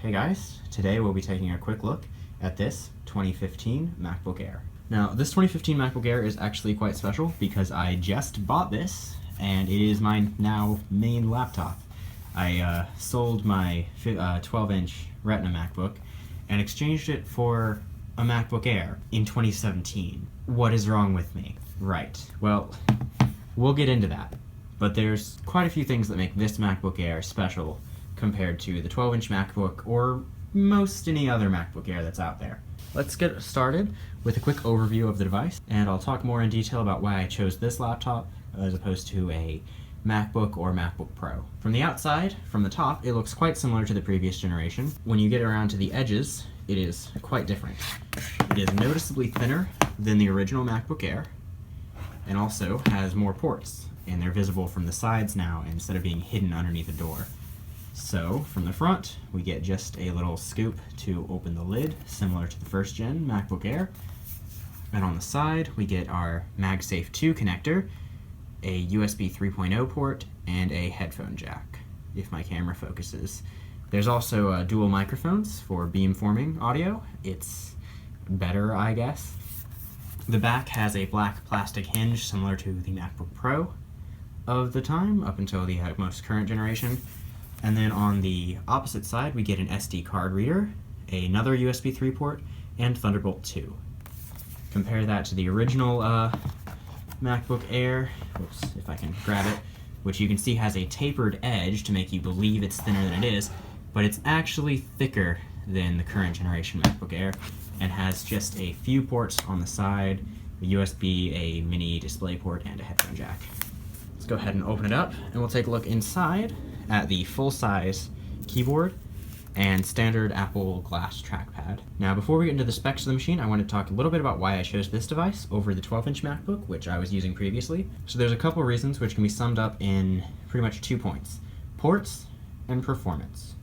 Hey guys, today we'll be taking a quick look at this 2015 MacBook Air. Now, this 2015 MacBook Air is actually quite special because I just bought this and it is my now main laptop. I sold my 12-inch Retina MacBook and exchanged it for a MacBook Air in 2017. What is wrong with me? Right, well, we'll get into that. But there's quite a few things that make this MacBook Air special compared to the 12-inch MacBook or most any other MacBook Air that's out there. Let's get started with a quick overview of the device, and I'll talk more in detail about why I chose this laptop as opposed to a MacBook or MacBook Pro. From the outside, from the top, it looks quite similar to the previous generation. When you get around to the edges, it is quite different. It is noticeably thinner than the original MacBook Air, and also has more ports, and they're visible from the sides now instead of being hidden underneath a door. So, from the front, we get just a little scoop to open the lid, similar to the first gen MacBook Air. And on the side, we get our MagSafe 2 connector, a USB 3.0 port, and a headphone jack, if my camera focuses. There's also dual microphones for beamforming audio. It's better, I guess. The back has a black plastic hinge similar to the MacBook Pro of the time, up until the most current generation. And then on the opposite side, we get an SD card reader, another USB 3 port, and Thunderbolt 2. Compare that to the original MacBook Air, whoops, if I can grab it, which you can see has a tapered edge to make you believe it's thinner than it is, but it's actually thicker than the current generation MacBook Air, and has just a few ports on the side, a USB, a mini display port, and a headphone jack. Let's go ahead and open it up, and we'll take a look inside at the full-size keyboard and standard Apple Glass trackpad. Now, before we get into the specs of the machine, I want to talk a little bit about why I chose this device over the 12-inch MacBook, which I was using previously. So there's a couple reasons which can be summed up in pretty much 2 points: ports and performance.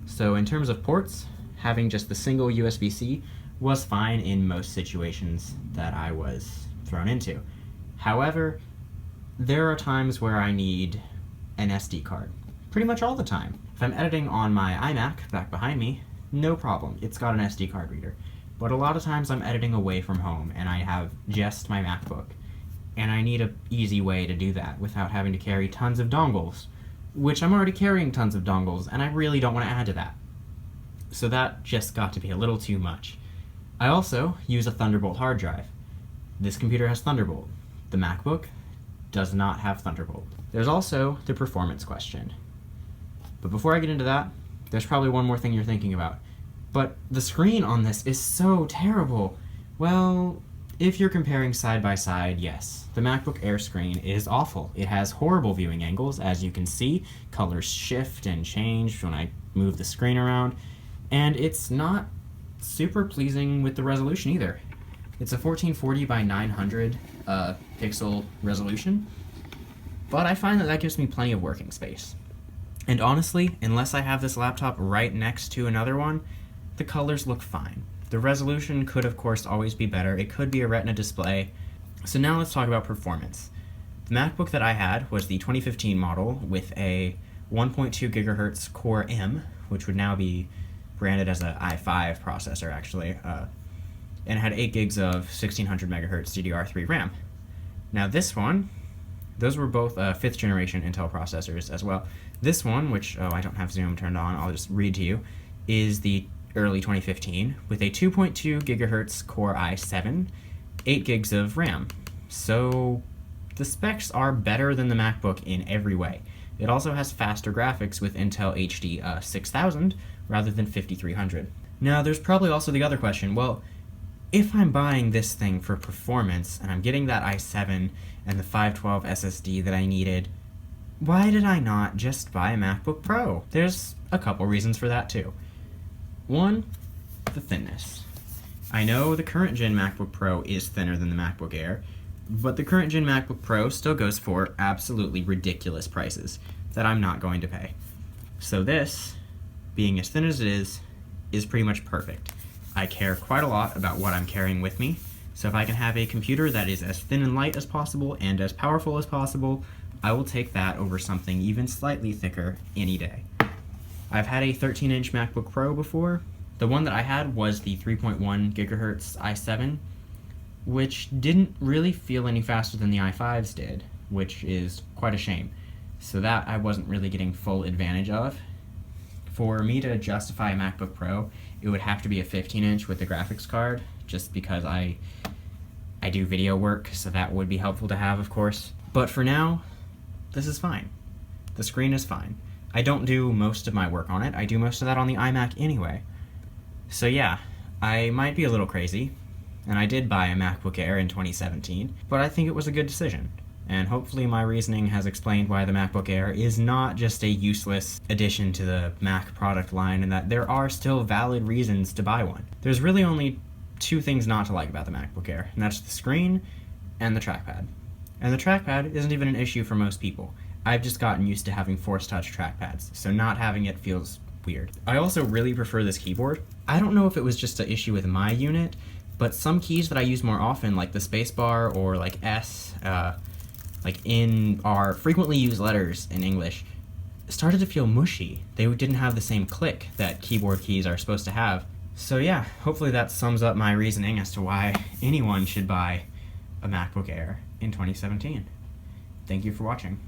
So in terms of ports, having just the single USB-C was fine in most situations that I was thrown into. However, there are times where I need an SD card. Pretty much all the time. If I'm editing on my iMac back behind me, no problem, it's got an SD card reader. But a lot of times I'm editing away from home and I have just my MacBook. And I need an easy way to do that without having to carry tons of dongles, which I'm already carrying tons of dongles and I really don't want to add to that. So that just got to be a little too much. I also use a Thunderbolt hard drive. This computer has Thunderbolt. The MacBook does not have Thunderbolt. There's also the performance question. But before I get into that, there's probably one more thing you're thinking about. But the screen on this is so terrible. Well, if you're comparing side by side, yes, the MacBook Air screen is awful. It has horrible viewing angles, as you can see. Colors shift and change when I move the screen around. And it's not super pleasing with the resolution either. It's a 1440 by 900 pixel resolution, but I find that gives me plenty of working space. And honestly, unless I have this laptop right next to another one, the colors look fine. The resolution could of course always be better. It could be a Retina display. So now let's talk about performance. The MacBook that I had was the 2015 model with a 1.2 gigahertz Core M, which would now be branded as an i5 processor actually, and it had 8 gigs of 1600 megahertz DDR3 RAM. Now this one, those were both 5th generation Intel processors as well. This one, which, I don't have Zoom turned on, I'll just read to you, is the early 2015 with a 2.2 gigahertz Core i7, 8 gigs of RAM. So the specs are better than the MacBook in every way. It also has faster graphics with Intel HD 6000 rather than 5300. Now there's probably also the other question, well, if I'm buying this thing for performance and I'm getting that i7 and the 512 SSD that I needed, why did I not just buy a MacBook Pro? There's a couple reasons for that too. One, the thinness. I know the current gen MacBook Pro is thinner than the MacBook Air, but the current gen MacBook Pro still goes for absolutely ridiculous prices that I'm not going to pay. So this, being as thin as it is pretty much perfect. I care quite a lot about what I'm carrying with me, so if I can have a computer that is as thin and light as possible and as powerful as possible, I will take that over something even slightly thicker any day. I've had a 13-inch MacBook Pro before. The one that I had was the 3.1 gigahertz i7, which didn't really feel any faster than the i5s did, which is quite a shame. So that I wasn't really getting full advantage of. For me to justify a MacBook Pro, it would have to be a 15-inch with the graphics card, just because I do video work, so that would be helpful to have, of course. But for now, this is fine. The screen is fine. I don't do most of my work on it. I do most of that on the iMac anyway. So yeah, I might be a little crazy, and I did buy a MacBook Air in 2017, but I think it was a good decision. And hopefully my reasoning has explained why the MacBook Air is not just a useless addition to the Mac product line, and that there are still valid reasons to buy one. There's really only two things not to like about the MacBook Air, and that's the screen and the trackpad. And the trackpad isn't even an issue for most people. I've just gotten used to having Force Touch trackpads, so not having it feels weird. I also really prefer this keyboard. I don't know if it was just an issue with my unit, but some keys that I use more often, like the spacebar or like S, like in our frequently used letters in English, started to feel mushy. They didn't have the same click that keyboard keys are supposed to have. So yeah, hopefully that sums up my reasoning as to why anyone should buy a MacBook Air in 2017. Thank you for watching.